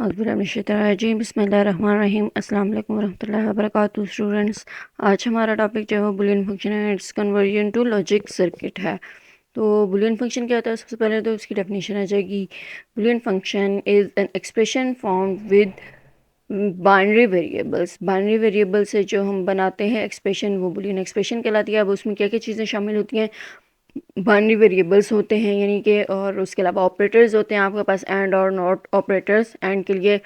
औज़ुबिल्लाहिमिनश्शैतानिर्रजीम बिस्मिल्लाहिर्रहमानिर्रहीम अस्सलाम वालेकुम वरहमतुल्लाहि वबरकातुहू स्टूडेंट्स। आज हमारा टॉपिक जो है बुलियन फंक्शन है, its conversion to logic circuit है। तो बुलियन फंक्शन क्या होता है? सबसे पहले तो इसकी डेफिनेशन आ जाएगी। Boolean function is an expression form with binary variables. Binary variable से जो हम बनाते हैं एक्सप्रेशन, वो बुलियन एक्सप्रेशन कहलाती है। अब उसमें क्या क्या चीज़ें शामिल होती हैं? बाइनरी वेरिएबल्स होते हैं यानी कि, और उसके अलावा ऑपरेटर्स होते हैं आपके पास, एंड और नॉट ऑपरेटर्स। एंड के लिए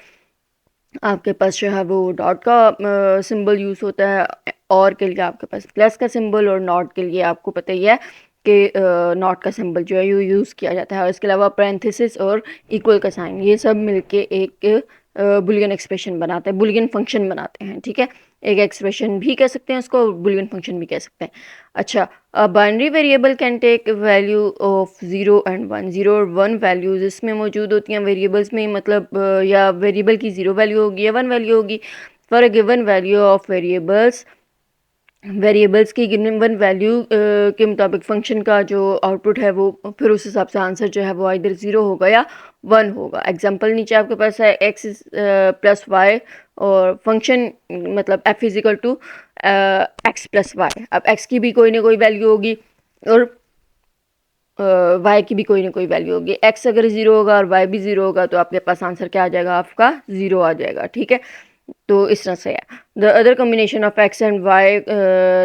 आपके पास जो है वो डॉट का सिंबल यूज़ होता है, और के लिए आपके पास प्लस का सिंबल, और नॉट के लिए आपको पता ही है कि नॉट का सिंबल जो है यूज़ किया जाता है। और इसके अलावा पैरेंथेसिस और इक्वल का साइन, ये सब मिलके एक बुलियन एक्सप्रेशन बनाते हैं, बुलियन फंक्शन बनाते हैं। ठीक है, एक एक्सप्रेशन भी कह सकते हैं उसको, बुलियन फंक्शन भी कह सकते हैं। अच्छा, binary variable can take value of 0 and 1। 0 और 1 वैल्यूज़ इसमें मौजूद होती हैं वेरिएबल्स में, मतलब या वेरिएबल की 0 वैल्यू होगी या 1 वैल्यू होगी। For a given value of variables की गिवन 1 वैल्यू के मुताबिक फंक्शन का जो आउटपुट है वो फिर उस हिसाब से आंसर जो है वो आइदर 0 होगा या 1 होगा। एग्जांपल नीचे आपके पास है x प्लस वाई, और फंक्शन मतलब f is equal to x plus y. अब x की भी कोई ना कोई वैल्यू होगी और y की भी कोई ना कोई वैल्यू होगी। x अगर 0 होगा और y भी 0 होगा तो आपके पास आंसर क्या आ जाएगा? आपका 0 आ जाएगा। ठीक है, तो इस तरह से है। The other combination of x and y,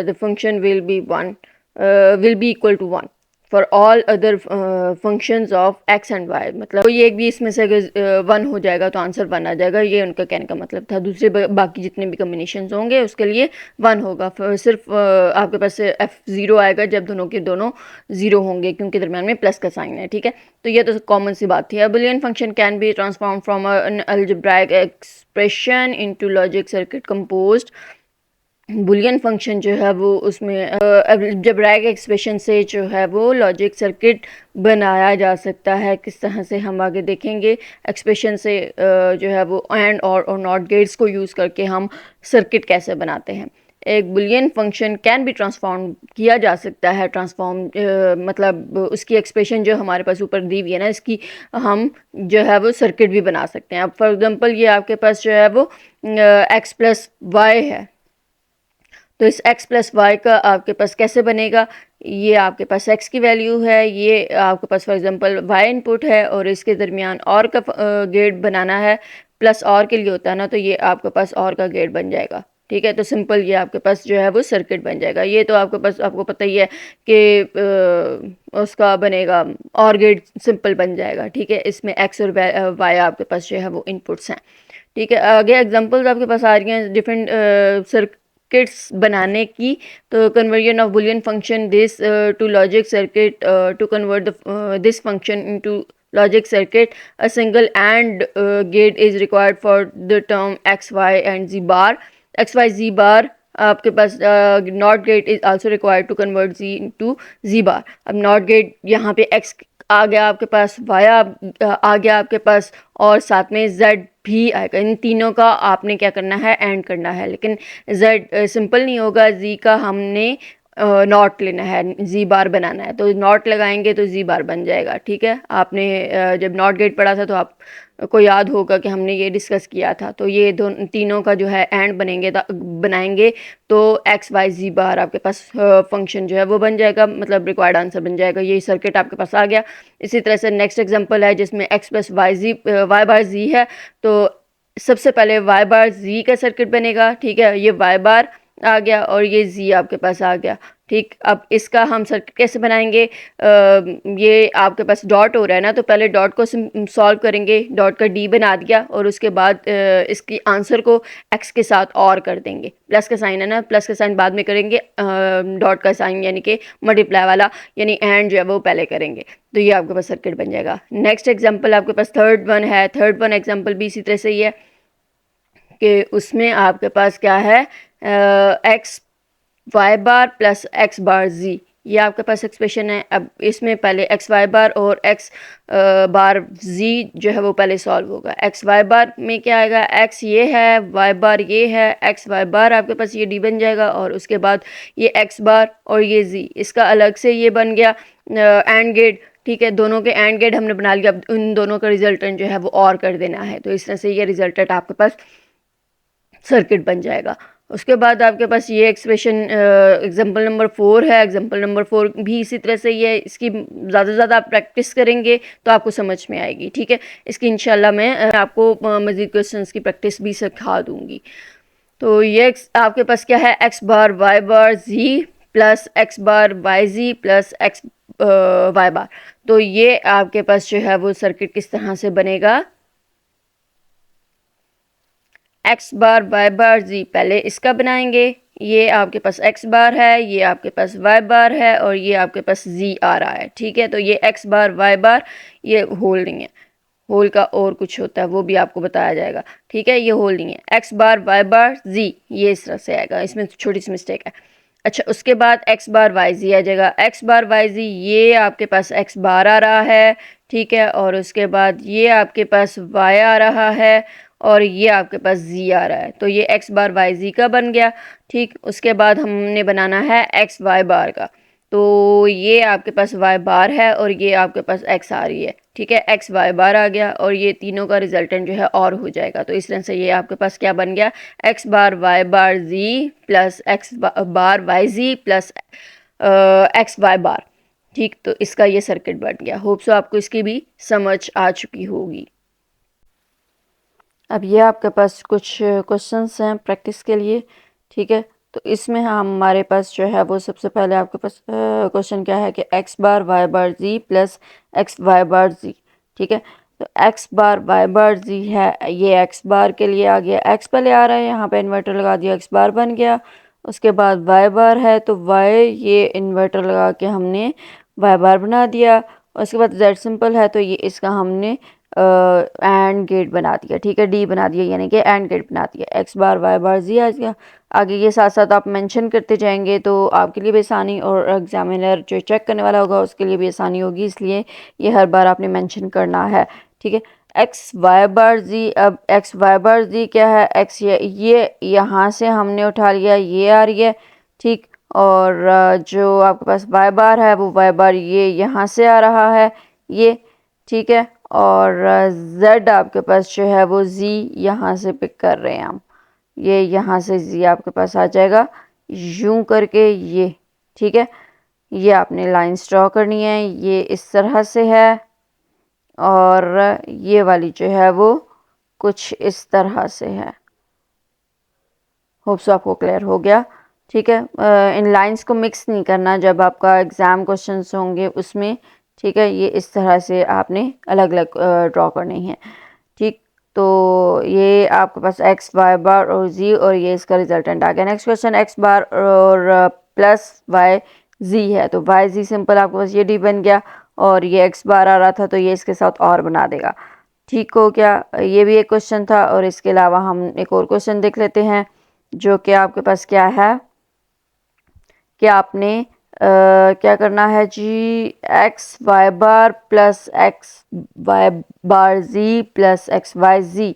the function will be equal to 1 for all other functions of x and y। मतलब कोई एक भी इसमें से अगर 1 हो जाएगा तो आंसर 1 आ जाएगा, ये उनका कहने का मतलब था। दूसरे बाकी जितने भी कॉम्बिनेशंस होंगे उसके लिए 1 होगा। सिर्फ आपके पास f0 आएगा जब दोनों के दोनों 0 होंगे, क्योंकि दरम्यान में प्लस का साइन है। ठीक है, तो ये तो कॉमन सी बात थी। Boolean function can be transform from an algebraic expression into logic circuit composed. Boolean function जो है वो उसमें अलजेब्राइक एक्सप्रेशन से जो है वो लॉजिक सर्किट बनाया जा सकता है। किस तरह से हम आगे देखेंगे। एक्सप्रेशन से जो है वो एंड और नॉट गेट्स को यूज़ करके हम सर्किट कैसे बनाते हैं। एक बुलियन फंक्शन कैन भी ट्रांसफॉर्म किया जा सकता है। ट्रांसफॉर्म मतलब उसकी एक्सप्रेशन जो हमारे पास ऊपर दी हुई है ना, इसकी हम जो है वो सर्किट भी बना सकते हैं। अब फॉर एग्जांपल ये आपके पास जो है वो x प्लस वाई है, तो इस x प्लस वाई का आपके पास कैसे बनेगा? ये आपके पास x की वैल्यू है, ये आपके पास फॉर एग्जांपल y इनपुट है, और इसके दरमियान और का गेट बनाना है। प्लस और के लिए होता है ना, तो ये आपके पास और का गेट बन जाएगा। ठीक है, तो सिंपल ये आपके पास जो है वो सर्किट बन जाएगा। ये तो आपके पास आपको पता ही है कि उसका बनेगा और गेट सिंपल बन जाएगा। ठीक है, इसमें x और y आपके पास जो है वो इनपुट्स हैं। ठीक है, आगे एग्जांपल्स आपके पास आ रही हैं डिफरेंट सर्किट्स बनाने की। तो conversion of Boolean function this to logic circuit, to convert this function into logic circuit, a single and gate is required for the term x, y and z bar। x, y, z bar आपके पास not gate is also required to convert z into z bar. अब not gate यहाँ पे x आ गया आपके पास, y आ गया आपके पास, और साथ में z भी आएगा। इन तीनों का आपने क्या करना है? एंड करना है। लेकिन z सिंपल नहीं होगा, z का हमने नॉट लेना है, जी बार बनाना है, तो नॉट लगाएंगे तो जी बार बन जाएगा। ठीक है, आपने जब नॉट गेट पढ़ा था तो आपको याद होगा कि हमने ये डिस्कस किया था। तो ये तीनों का जो है एंड बनाएंगे तो एक्स वाई जी बार आपके पास फंक्शन जो है वो बन जाएगा, मतलब रिक्वायर्ड आंसर बन जाएगा। ये सर्किट आपके पास आ गया। इसी तरह से नेक्स्ट एग्जाम्पल है जिसमें एक्स प्लस वाई बार जी है, तो सबसे पहले वाई बार जी का सर्किट बनेगा। ठीक है, ये वाई बार आ गया और ये जी आपके पास आ गया। ठीक, अब इसका हम सर्किट कैसे बनाएंगे? ये आपके पास डॉट हो रहा है ना, तो पहले डॉट को सॉल्व करेंगे। डॉट का डी बना दिया और उसके बाद इसकी आंसर को एक्स के साथ और कर देंगे। प्लस का साइन है ना, प्लस का साइन बाद में करेंगे, डॉट का साइन यानी कि मल्टीप्लाई वाला, यानी एंड जो है वो पहले करेंगे। तो ये आपके पास सर्किट बन जाएगा। नेक्स्ट एग्जाम्पल आपके पास थर्ड वन है। थर्ड वन एग्जाम्पल भी इसी तरह से ही है कि उसमें आपके पास क्या है? एक्स वाई बार प्लस एक्स बार जी, ये आपके पास एक्सप्रेशन है। अब इसमें पहले एक्स वाई बार और एक्स बार जी जो है वो पहले सॉल्व होगा। एक्स वाई बार में क्या आएगा? एक्स ये है, वाई बार ये है, एक्स वाई बार आपके पास ये डी बन जाएगा, और उसके बाद ये एक्स बार और ये जी, इसका अलग से ये बन गया एंड गेट। ठीक है, दोनों के एंड गेट हमने बना लिया, अब उन दोनों का रिजल्टेंट जो है वो और कर देना है। तो इस तरह से ये रिजल्टेंट आपके पास सर्किट बन जाएगा। उसके बाद आपके पास ये एक्सप्रेशन एग्जांपल नंबर 4 है। एग्जांपल नंबर 4 भी इसी तरह से ये इसकी ज़्यादा से ज़्यादा आप प्रैक्टिस करेंगे तो आपको समझ में आएगी। ठीक है, इसकी इंशाल्लाह मैं आपको मज़ीद क्वेश्चंस की प्रैक्टिस भी सिखा दूँगी। तो ये आपके पास क्या है, एक्स बार वाई बार जी प्लस एक्स बार वाई जी प्लस एक्स वाई बार। तो ये आपके पास जो है वो सर्किट किस तरह से बनेगा, एक्स बार वाई बार जी पहले इसका बनाएंगे, ये आपके पास एक्स बार है, ये आपके पास वाई बार है और ये आपके पास जी आ रहा है। ठीक है, तो ये एक्स बार वाई बार ये होल नहीं है, होल का और कुछ होता है वो भी आपको बताया जाएगा। ठीक है, ये होल नहीं है, एक्स बार वाई बार जी ये इस तरह से आएगा, इसमें छोटी सी मिस्टेक है। अच्छा, उसके बाद एक्स बार वाई जी आ जाएगा, एक्स बार वाई जी ये आपके पास एक्स बार आ रहा है। ठीक है, और उसके बाद ये आपके पास वाई आ रहा है और ये आपके पास जी आ रहा है। तो ये एक्स बार वाई जी का बन गया। ठीक, उसके बाद हमने बनाना है एक्स वाई बार का। तो ये आपके पास वाई बार है और ये आपके पास एक्स आ रही है। ठीक है, एक्स वाई बार आ गया और ये तीनों का रिजल्टेंट जो है और हो जाएगा। तो इस तरह से ये आपके पास क्या बन गया, एक्स बार वाई बार जी प्लस एक्स बार वाई जी प्लस एक्स वाई बार। ठीक, तो इसका ये सर्किट बन गया। होप सो आपको इसकी भी समझ आ चुकी होगी। अब ये आपके पास कुछ क्वेश्चंस हैं प्रैक्टिस के लिए। ठीक है, तो इसमें हमारे पास जो है वो सबसे पहले आपके पास क्वेश्चन क्या है कि एक्स बार वाई बार जी प्लस एक्स वाई बार जी। ठीक है, तो एक्स बार वाई बार जी है, ये एक्स बार के लिए आ गया, एक्स पहले आ रहा है, यहाँ पे इन्वर्टर लगा दिया, एक्स बार बन गया। उसके बाद वाई बार है तो वाई ये इन्वर्टर लगा के हमने वाई बार बना दिया। उसके बाद जेड सिंपल है तो ये इसका हमने एंड गेट बना दिया। ठीक है, डी बना दिया, यानी कि एंड गेट बना दिया। एक्स बार वाई बार जी आ गया। आगे ये साथ साथ आप मेंशन करते जाएंगे तो आपके लिए भी आसानी और एग्जामिनर जो चेक करने वाला होगा उसके लिए भी आसानी होगी, इसलिए ये हर बार आपने मेंशन करना है। ठीक है, एक्स वाई बार जी, अब एक्स वाई बार जी क्या है, एक्स ये यहाँ से हमने उठा लिया, ये आ रही है। ठीक, और जो आपके पास वाई बार है वो वाई बार ये यहाँ से आ रहा है, ये। ठीक है, और z आपके पास जो है वो z यहाँ से पिक कर रहे हैं हम, ये यहाँ से z आपके पास आ जाएगा यूं करके ये। ठीक है, ये आपने लाइंस ड्रॉ करनी है, ये इस तरह से है और ये वाली जो है वो कुछ इस तरह से है। होप सो आपको क्लियर हो गया। ठीक है, इन लाइंस को मिक्स नहीं करना जब आपका एग्ज़ाम क्वेश्चंस होंगे उसमें। ठीक है, ये इस तरह से आपने अलग अलग ड्रॉ करनी है। ठीक, तो ये आपके पास एक्स वाई बार और जी और ये इसका रिजल्टेंट आ गया। नेक्स्ट क्वेश्चन, एक्स बार और प्लस वाई जी है, तो वाई जी सिंपल आपके पास ये डी बन गया और ये एक्स बार आ रहा था तो ये इसके साथ और बना देगा। ठीक हो गया, ये भी एक क्वेश्चन था। और इसके अलावा हम एक और क्वेश्चन देख लेते हैं जो कि आपके पास क्या है कि आपने क्या करना है जी, एक्स वाई बार प्लस एक्स वाई बार जी प्लस एक्स वाई जी।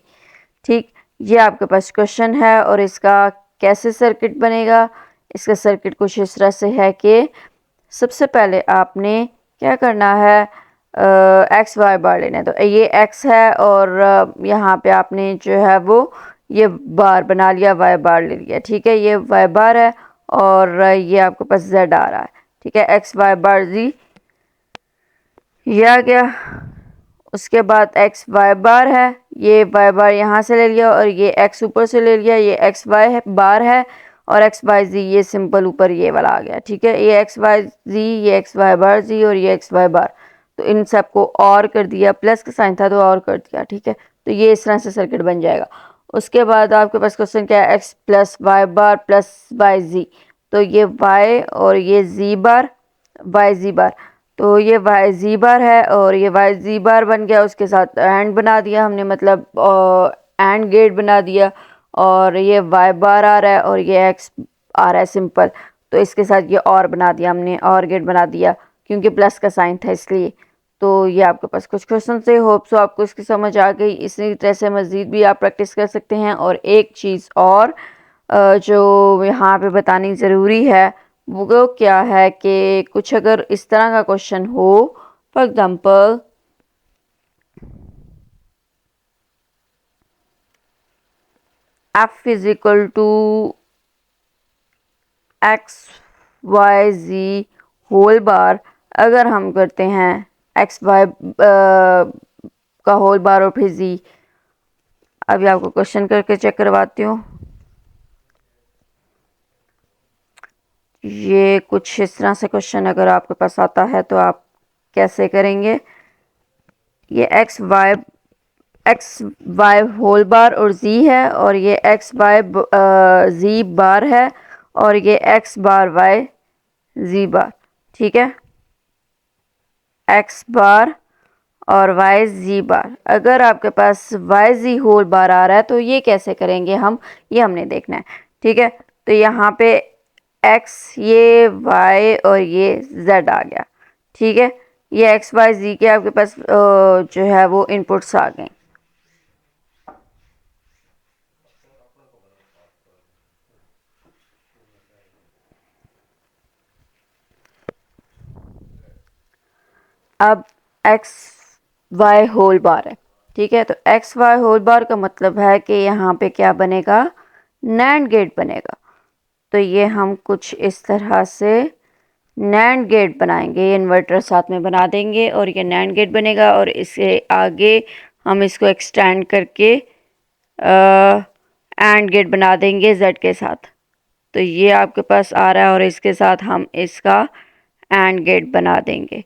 ठीक, ये आपके पास क्वेश्चन है और इसका कैसे सर्किट बनेगा, इसका सर्किट कुछ इस तरह से है कि सबसे पहले आपने क्या करना है, एक्स वाई बार लेना है। तो ये एक्स है और यहाँ पे आपने जो है वो ये बार बना लिया, वाई बार ले लिया। ठीक है, ये वाई बार है और ये आपके पास जेड आ रहा है। ठीक है, एक्स वाई बार जी ये आ गया। उसके बाद एक्स वाई बार है, ये वाई बार यहाँ से ले लिया और ये एक्स ऊपर से ले लिया, ये एक्स वाई है बार है और एक्स वाई जी ये सिंपल ऊपर ये वाला आ गया। ठीक है, ये एक्स वाई जी, ये एक्स वाई बार जी और ये एक्स वाई बार, तो इन सबको और कर दिया, प्लस का साइन था तो और कर दिया। ठीक है, तो ये इस तरह से सर्किट बन जाएगा। उसके बाद आपके पास क्वेश्चन क्या है, एक्स प्लस वाई बार प्लस वाई जी, तो ये वाई और ये जी बार वाई जी बार, तो ये वाई जी बार है और ये वाई जी बार बन गया। उसके साथ एंड बना दिया हमने, मतलब एंड गेट बना दिया और ये वाई बार आ रहा है और ये एक्स आ रहा है सिंपल, तो इसके साथ ये और बना दिया हमने, और गेट बना दिया क्योंकि प्लस का साइन था इसलिए। तो ये आपके पास कुछ क्वेश्चन से, होप सो आपको इसकी समझ आ गई। इसी तरह से मज़ीद भी आप प्रैक्टिस कर सकते हैं। और एक चीज़ और जो यहाँ पे बतानी ज़रूरी है वो क्या है कि कुछ अगर इस तरह का क्वेश्चन हो for example f is equal to x y g whole bar. अगर हम करते हैं एक्स वाई का होल बार और फिर जी, अभी आपको क्वेश्चन करके चेक करवाती हूँ। ये कुछ इस तरह से क्वेश्चन अगर आपके पास आता है तो आप कैसे करेंगे। ये एक्स वाई होल बार और जी है, और ये एक्स वाई जी बार है, और ये एक्स बार वाई जी बार। ठीक है, एक्स बार और वाई जी बार। अगर आपके पास वाई जी होल बार आ रहा है तो ये कैसे करेंगे हम, ये हमने देखना है। ठीक है, तो यहाँ पे एक्स, ये वाई और ये जेड आ गया। ठीक है, ये एक्स वाई जी के आपके पास जो है वो इनपुट्स आ गए। अब एक्स वाई होल बार है। ठीक है, तो एक्स वाई होल बार का मतलब है कि यहाँ पे क्या बनेगा, नैंड गेट बनेगा। तो ये हम कुछ इस तरह से नैंड गेट बनाएंगे, ये इन्वर्टर साथ में बना देंगे और ये नैंड गेट बनेगा, और इससे आगे हम इसको एक्सटेंड करके एंड गेट बना देंगे जेड के साथ। तो ये आपके पास आ रहा है और इसके साथ हम इसका एंड गेट बना देंगे,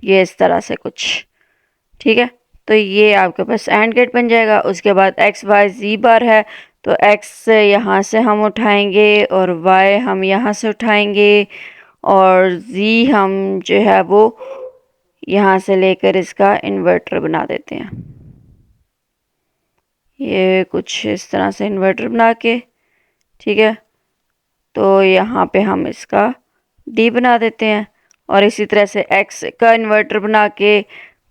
ये इस तरह से कुछ। ठीक है, तो ये आपके पास एंड गेट बन जाएगा। उसके बाद एक्स वाई जी बार है, तो एक्स यहाँ से हम उठाएंगे और वाई हम यहाँ से उठाएंगे, और जी हम जो है वो यहाँ से लेकर इसका इन्वर्टर बना देते हैं। ये कुछ इस तरह से इन्वर्टर बना के, ठीक है, तो यहाँ पे हम इसका डी बना देते हैं, और इसी तरह से एक्स का इन्वर्टर बना के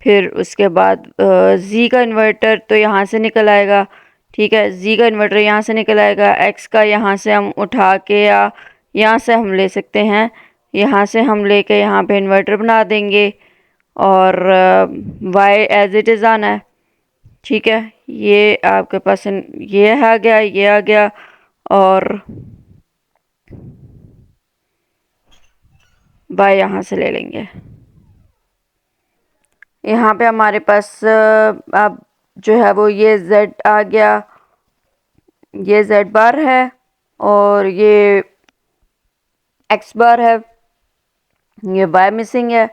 फिर उसके बाद जी का इन्वर्टर तो यहाँ से निकल आएगा। ठीक है, जी का इन्वर्टर यहाँ से निकल आएगा, एक्स का यहाँ से हम उठा के या यहाँ से हम ले सकते हैं, यहाँ से हम लेके यहाँ पे इन्वर्टर बना देंगे, और वाई एज इट इज़ आना है। ठीक है, ये आपके पास ये आ गया, ये आ गया, और वाई यहाँ से ले लेंगे। यहाँ पे हमारे पास अब जो है वो ये z आ गया, ये z बार है, और ये x बार है, ये y मिसिंग है,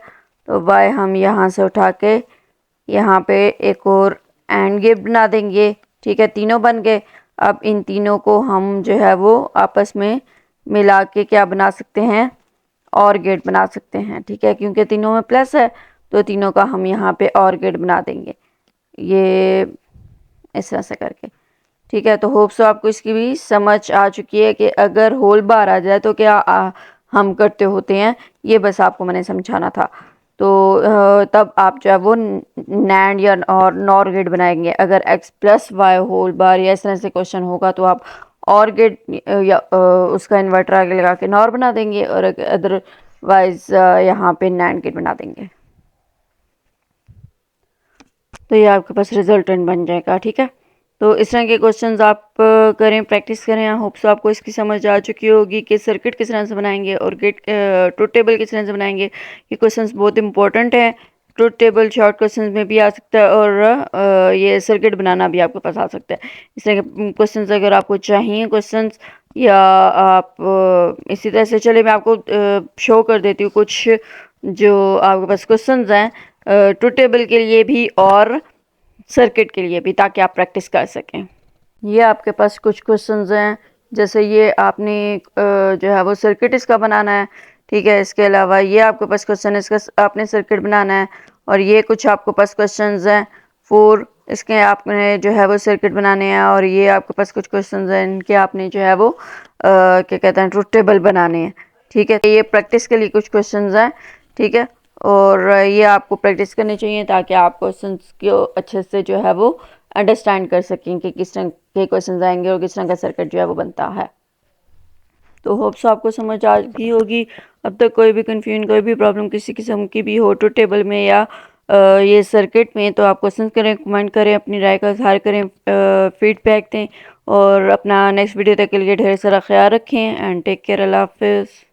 तो y हम यहाँ से उठा के यहाँ पे एक और एंड गेट बना देंगे। ठीक है, तीनों बन गए। अब इन तीनों को हम जो है वो आपस में मिला के क्या बना सकते हैं, और गेट बना सकते हैं। ठीक है, क्योंकि तीनों में प्लस है तो तीनों का हम यहाँ पे और गेट बना देंगे, ये इस तरह से करके। ठीक है, तो होप सो आपको इसकी भी समझ आ चुकी है कि अगर होल बार आ जाए तो क्या हम करते होते हैं, ये बस आपको मैंने समझाना था। तो तब आप जो है वो नैंड या और नॉर गेट बनाएंगे। अगर x plus y whole bar या इस तरह से क्वेश्चन होगा तो आप और गेट या उसका इन्वर्टर आगे लगा के नॉर बना देंगे, और अदरवाइज यहाँ पे नैंड गेट बना देंगे। तो ये आपके पास रिजल्टेंट बन जाएगा। ठीक है, तो इस तरह के क्वेश्चंस आप करें, प्रैक्टिस करें। आई होप सो आपको इसकी समझ आ चुकी होगी कि सर्किट किस तरह से बनाएंगे और गेट ट्रुथ टेबल किस तरह से बनाएंगे। ये क्वेश्चंस बहुत इंपॉर्टेंट हैं। ट्रुथ टेबल शॉर्ट क्वेश्चंस में भी आ सकता है, और ये सर्किट बनाना भी आपके पास आ सकता है। इस तरह के क्वेश्चंस अगर आपको चाहिए क्वेश्चंस, या आप इसी तरह से, चले मैं आपको शो कर देती हूँ कुछ जो आपके पास क्वेश्चंस हैं ट्रुथ टेबल के लिए भी और सर्किट के लिए भी, ताकि आप प्रैक्टिस कर सकें। ये आपके पास कुछ क्वेश्चंस हैं, जैसे ये आपने जो है वो सर्किट इसका बनाना है। ठीक है, इसके अलावा ये आपके पास क्वेश्चन इसका आपने सर्किट बनाना है, और ये कुछ आपके पास क्वेश्चंस हैं 4, इसके आपने जो है वो सर्किट बनाने हैं, और ये आपके पास कुछ क्वेश्चंस हैं इनके आपने जो है वो क्या कहते हैं ट्रुथ टेबल बनाने हैं। ठीक है, ये प्रैक्टिस के लिए कुछ क्वेश्चंस हैं। ठीक है, और ये आपको प्रैक्टिस करनी चाहिए ताकि आप क्वेश्चंस को अच्छे से जो है वो अंडरस्टैंड कर सकें कि किस तरह के क्वेश्चंस आएंगे और किस तरह का सर्किट जो है वो बनता है। तो होप्स आपको समझ आ गई होगी। अब तक कोई भी कन्फ्यूजन, कोई भी प्रॉब्लम किसी किस्म की भी हो ट्रुथ टेबल में या ये सर्किट में, तो आप क्वेश्चन करें, कमेंट करें, अपनी राय का इजहार करें, फीडबैक दें और अपना नेक्स्ट वीडियो तक के लिए ढेर सारा ख्याल रखें एंड टेक केयर। अल्लाह हाफिज़।